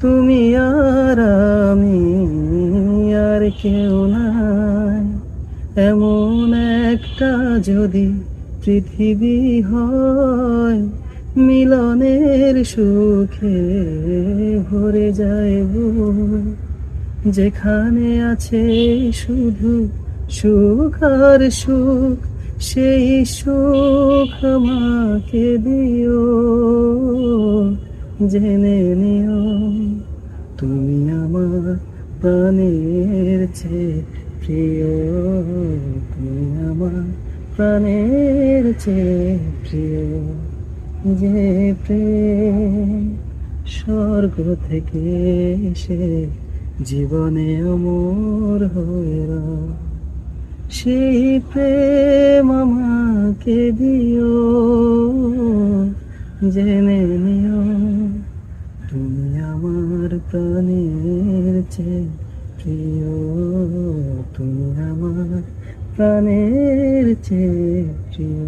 তুমি আর আমি আর কেউ নাই, এমন একটা যদি পৃথিবী হয়, মিলনের সুখে ভরে যায় বুক। যেখানে আছে শুধু সুখ আর সুখ, সেই সুখ আমাকে দিও। জেনে নিও তুমি আমার প্রাণের চেয়ে প্রিয়, তুমি আমার প্রাণের চেয়ে প্রিয়। যে প্রেম স্বর্গ থেকে এসে জীবনে অমর হয়ে রয়, সেই প্রেম আমাকে দিও। জেনে নিও তুমি আমার প্রাণের চেয়ে প্রিয়, তুমি আমার প্রাণের চেয়ে প্রিয়।